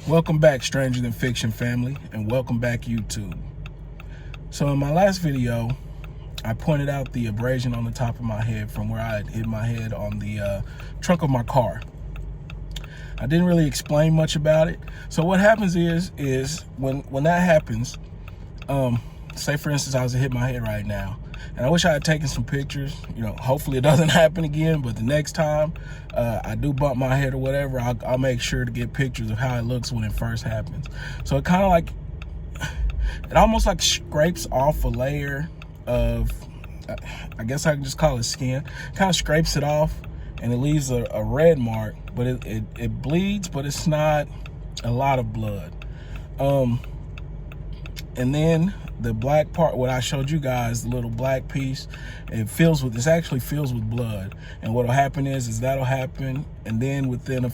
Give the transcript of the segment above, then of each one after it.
Welcome back, Stranger Than Fiction family, and welcome back, YouTube. So in my last video, I pointed out the abrasion on the top of my head from where I had hit my head on the trunk of my car. I didn't really explain much about it. So what happens is when that happens, say for instance I was to hit my head right now, and I wish I had taken some pictures. Hopefully it doesn't happen again, but the next time I do bump my head or whatever, I'll make sure to get pictures of how it looks when it first happens. So it kind of like, it almost like scrapes off a layer of, I guess I can just call it skin, kind of scrapes it off, and it leaves a red mark, but it bleeds, but it's not a lot of blood. And then the black part, what I showed you guys, the little black piece, it actually fills with blood. And what'll happen is that'll happen, and then within a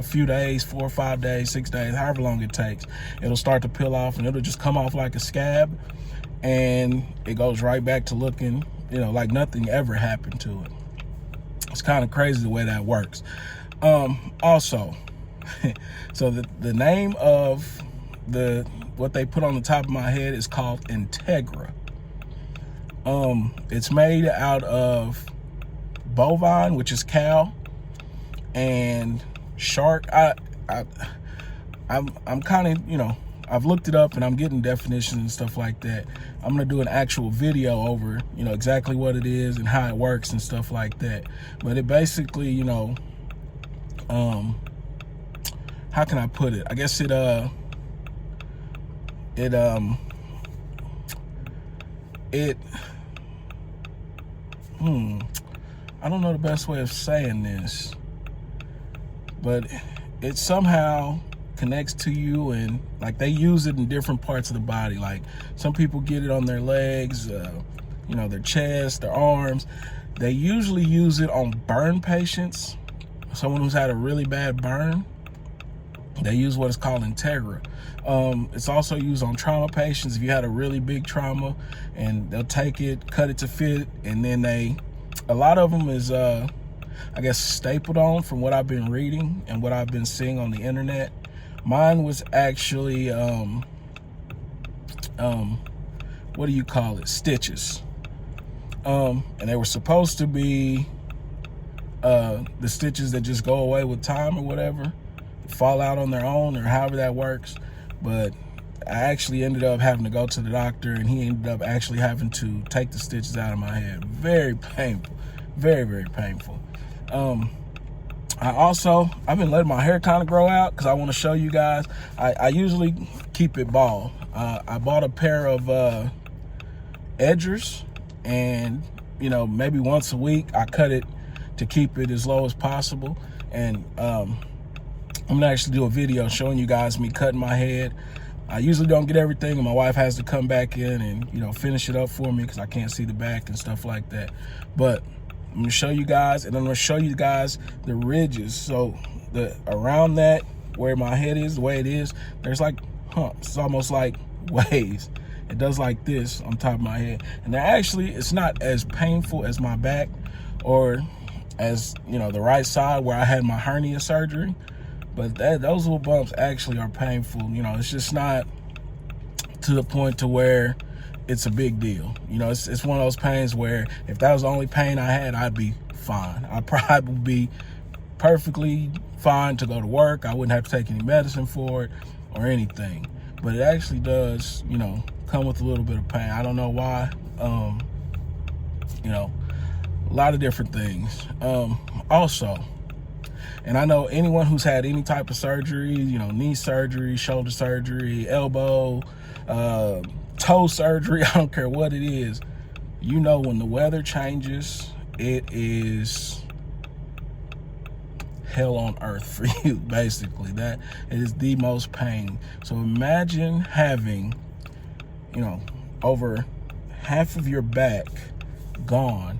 few days, 4 or 5 days, 6 days, however long it takes, it'll start to peel off, and it'll just come off like a scab, and it goes right back to looking, like nothing ever happened to it. It's kind of crazy the way that works. Also, so the name of what they put on the top of my head is called Integra. It's made out of bovine, which is cow, and shark. I'm kind of, I've looked it up and I'm getting definitions and stuff like that. I'm gonna do an actual video over, exactly what it is and how it works and stuff like that. But it basically, how can I put it? I guess I don't know the best way of saying this, but it somehow connects to you, and like they use it in different parts of the body. Like some people get it on their legs, their chest, their arms. They usually use it on burn patients, someone who's had a really bad burn. They use what is called Integra. It's also used on trauma patients. If you had a really big trauma, and they'll take it, cut it to fit, and then a lot of them is, I guess, stapled on from what I've been reading and what I've been seeing on the internet. Mine was actually, what do you call it? Stitches. And they were supposed to be the stitches that just go away with time or whatever, fall out on their own, or however that works. But I actually ended up having to go to the doctor, and he ended up actually having to take the stitches out of my head. Very painful, very, very painful. I've been letting my hair kind of grow out because I want to show you guys. I usually keep it bald. I bought a pair of edgers, and maybe once a week I cut it to keep it as low as possible. And I'm gonna actually do a video showing you guys me cutting my head. I usually don't get everything, and my wife has to come back in and finish it up for me because I can't see the back and stuff like that. But I'm gonna show you guys, and I'm gonna show you guys the ridges. So around that, where my head is, the way it is, there's like humps. It's almost like waves. It does like this on top of my head, and it's not as painful as my back, or as the right side where I had my hernia surgery. But those little bumps actually are painful. It's just not to the point to where it's a big deal. It's one of those pains where if that was the only pain I had, I'd be fine. I'd probably be perfectly fine to go to work. I wouldn't have to take any medicine for it or anything. But it actually does, come with a little bit of pain. I don't know why. A lot of different things. Also, and I know anyone who's had any type of surgery, knee surgery, shoulder surgery, elbow, toe surgery, I don't care what it is, when the weather changes, it is hell on earth for you, basically. That it is the most pain. So imagine having, over half of your back gone,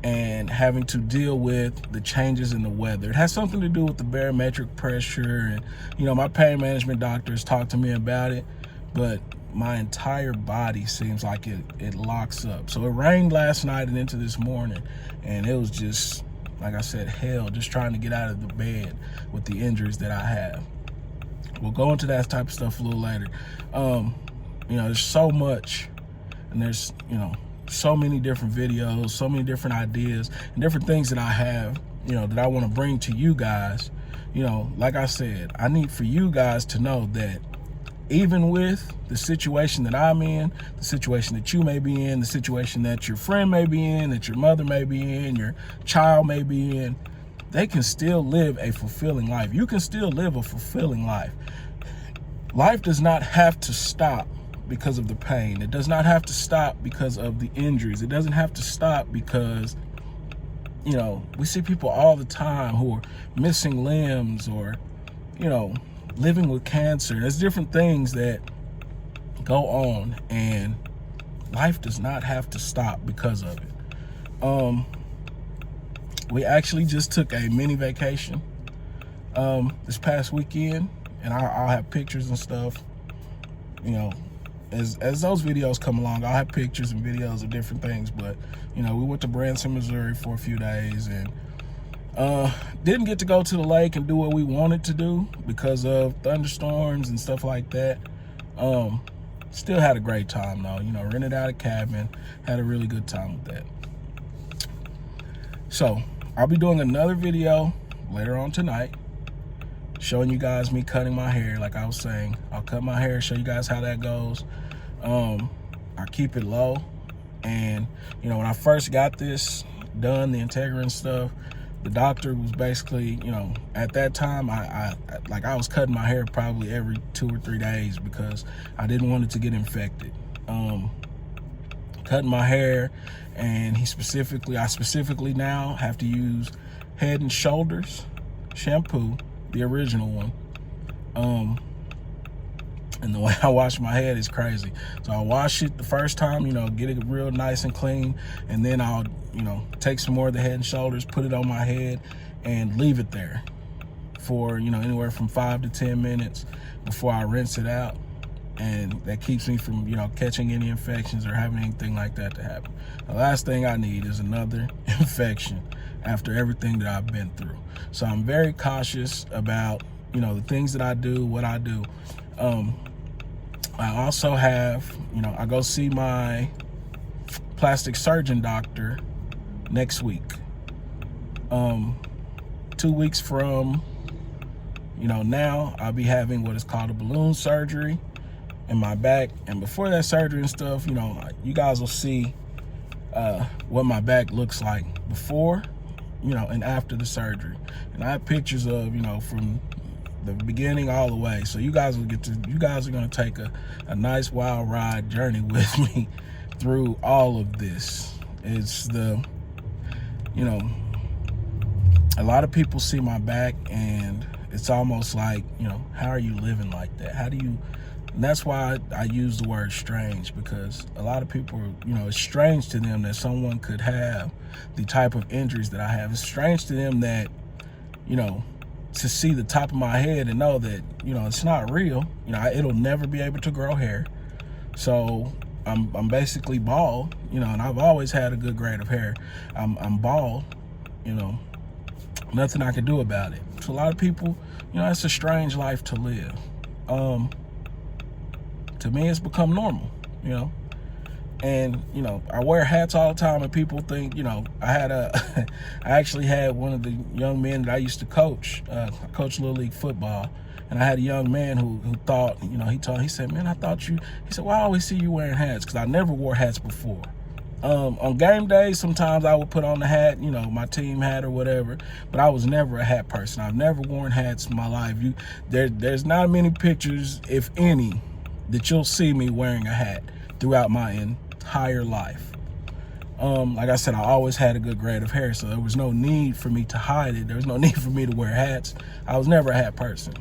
and having to deal with the changes in the weather. It has something to do with the barometric pressure, and my pain management doctors talked to me about it, but my entire body seems like it locks up. So it rained last night and into this morning, and it was just, like I said, hell, just trying to get out of the bed with with the injuries that I have. We'll go into that type of stuff a little later. You know, there's so much, and there's, you know, so many different videos, so many different ideas, and different things that I have, you know, that I want to bring to you guys. You know, like I said, I need for you guys to know that even with the situation that I'm in, the situation that you may be in, the situation that your friend may be in, that your mother may be in, your child may be in, they can still live a fulfilling life. You can still live a fulfilling life. Life does not have to stop because of the pain. It does not have to stop because of the injuries. It doesn't have to stop because, you know, we see people all the time who are missing limbs or, you know, living with cancer. There's different things that go on, and life does not have to stop because of it. We actually just took a mini vacation this past weekend, and I'll have pictures and stuff, you know, as those videos come along. I'll have pictures and videos of different things. But, you know, we went to Branson, Missouri for a few days, and didn't get to go to the lake and do what we wanted to do because of thunderstorms and stuff like that. Still had a great time though, you know, rented out a cabin, had a really good time with that. So I'll be doing another video later on tonight, showing you guys me cutting my hair. Like I was saying, I'll cut my hair, show you guys how that goes. I keep it low, and you know, when I first got this done, the Integra and stuff, the doctor was basically, you know, at that time, I was cutting my hair probably every 2 or 3 days because I didn't want it to get infected. Cutting my hair, and I specifically now have to use Head and Shoulders shampoo, the original one. And the way I wash my head is crazy. So I'll wash it the first time, you know, get it real nice and clean, and then I'll, you know, take some more of the Head and Shoulders, put it on my head, and leave it there for, you know, anywhere from 5 to 10 minutes before I rinse it out. And that keeps me from, you know, catching any infections or having anything like that to happen. The last thing I need is another infection after everything that I've been through. So I'm very cautious about, you know, the things that I do, what I do. I also have, you know, I go see my plastic surgeon doctor next week. 2 weeks from, you know, now I'll be having what is called a balloon surgery in my back. And before that surgery and stuff, you know, you guys will see what my back looks like before, you know, and after the surgery. And I have pictures of, you know, from the beginning all the way. So you guys are going to take a nice wild ride journey with me through all of this. It's the, you know, a lot of people see my back and it's almost like, you know, how are you living like that? How do you, and that's why I use the word strange, because a lot of people, you know, it's strange to them that someone could have the type of injuries that I have. It's strange to them that, you know, to see the top of my head and know that, you know, it's not real. You know, it'll never be able to grow hair. So I'm basically bald, you know, and I've always had a good grade of hair. I'm bald, you know, nothing I can do about it. To a lot of people, you know, it's a strange life to live. To me, it's become normal, you know. And, you know, I wear hats all the time, and people think, you know, I actually had one of the young men that I used to coach. I coached Little League football, and I had a young man who thought, you know, he said, man, I thought you, he said, well, I always see you wearing hats, because I never wore hats before. On game days, sometimes I would put on the hat, you know, my team hat or whatever, but I was never a hat person. I've never worn hats in my life. There's not many pictures, if any, that you'll see me wearing a hat throughout my entire life. Like I said, I always had a good grade of hair, so there was no need for me to hide it. There was no need for me to wear hats. I was never a hat person.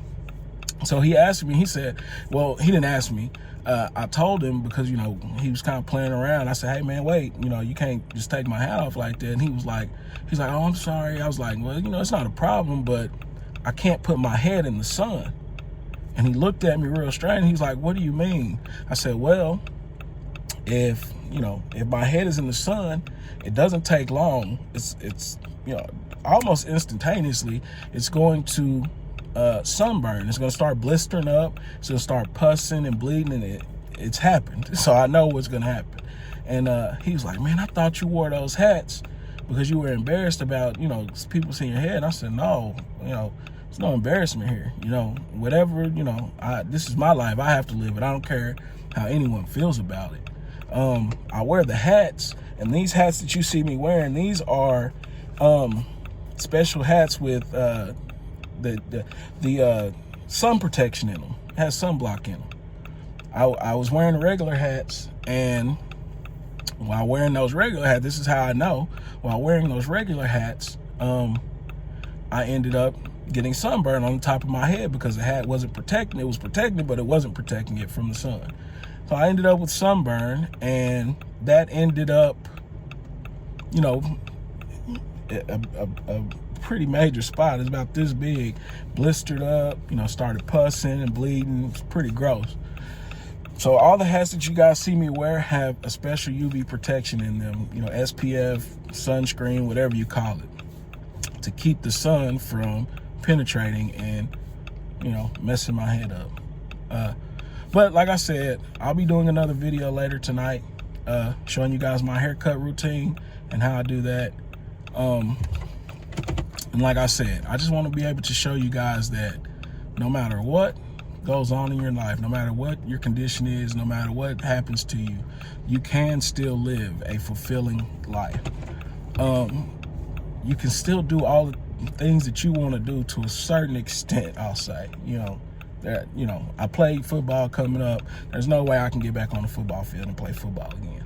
So he asked me, he said, well, he didn't ask me. I told him, because, you know, he was kind of playing around. I said, hey man, wait, you know, you can't just take my hat off like that. And he's like, oh, I'm sorry. I was like, well, you know, it's not a problem, but I can't put my head in the sun. And he looked at me real strange. He's like, what do you mean? I said, well, if my head is in the sun, it doesn't take long. It's you know, almost instantaneously, it's going to sunburn. It's going to start blistering up. It's going to start pussing and bleeding, and it's happened. So I know what's going to happen. And he was like, man, I thought you wore those hats because you were embarrassed about, you know, people seeing your head. And I said, no, you know, there's no embarrassment here. You know, whatever, you know, this is my life. I have to live it. I don't care how anyone feels about it. I wear the hats, and these hats that you see me wearing, these are special hats with the sun protection in them. It has sunblock in them. I was wearing the regular hats, and while wearing those regular hats, this is how I know, while wearing those regular hats, I ended up getting sunburn on the top of my head because the hat wasn't protecting. It was protecting, but it wasn't protecting it from the sun. So I ended up with sunburn, and that ended up, you know, a pretty major spot. It's about this big, blistered up, you know, started pussing and bleeding. It's pretty gross. So all the hats that you guys see me wear have a special UV protection in them, you know, SPF, sunscreen, whatever you call it, to keep the sun from penetrating and, you know, messing my head up. But like I said, I'll be doing another video later tonight, showing you guys my haircut routine and how I do that. And like I said, I just want to be able to show you guys that no matter what goes on in your life, no matter what your condition is, no matter what happens to you, you can still live a fulfilling life. You can still do all the things that you want to do to a certain extent, I'll say. You know, that, you know, I played football coming up. There's no way I can get back on the football field and play football again,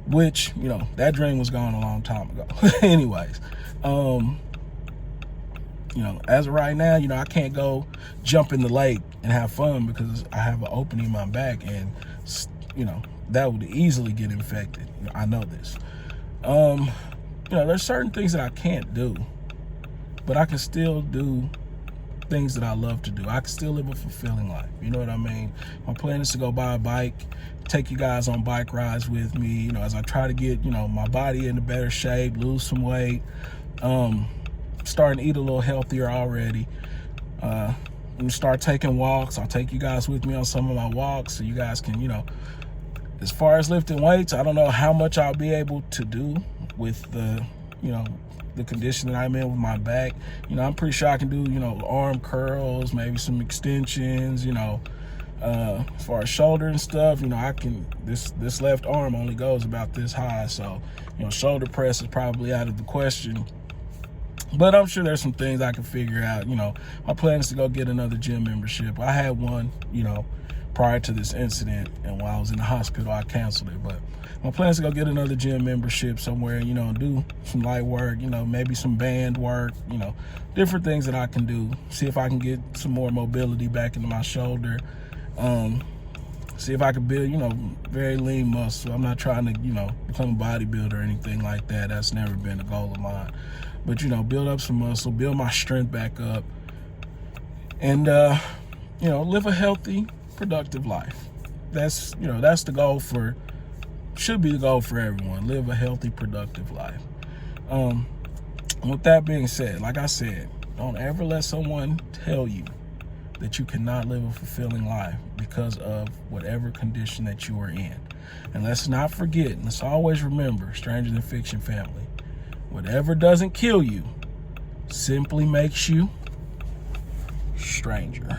which, you know, that dream was gone a long time ago. Anyways, you know, as of right now, you know, I can't go jump in the lake and have fun because I have an opening in my back, and, you know, that would easily get infected. You know, I know this. You know, there's certain things that I can't do, but I can still do things that I love to do. I can still live a fulfilling life. You know what I mean? My plan is to go buy a bike, take you guys on bike rides with me, you know, as I try to get, you know, my body into better shape, lose some weight, starting to eat a little healthier already. When we start taking walks, I'll take you guys with me on some of my walks so you guys can, you know, as far as lifting weights, I don't know how much I'll be able to do with the, you know, the condition that I'm in with my back. You know, I'm pretty sure I can do, you know, arm curls, maybe some extensions, you know, as far as shoulder and stuff, you know, I can, this left arm only goes about this high. So, you know, shoulder press is probably out of the question. But I'm sure there's some things I can figure out. You know, my plan is to go get another gym membership. I had one, you know, prior to this incident, and while I was in the hospital, I canceled it. But my plan is to go get another gym membership somewhere, you know, and do some light work, you know, maybe some band work, you know, different things that I can do. See if I can get some more mobility back into my shoulder. See if I can build, you know, very lean muscle. I'm not trying to, you know, become a bodybuilder or anything like that. That's never been a goal of mine. But, you know, build up some muscle, build my strength back up, and, you know, live a healthy, productive life. That's, you know, that's the goal for, should be the goal for everyone. Live a healthy, productive life. With that being said, like I said, don't ever let someone tell you that you cannot live a fulfilling life because of whatever condition that you are in. And let's not forget, and let's always remember, Stranger Than Fiction family, whatever doesn't kill you simply makes you stranger.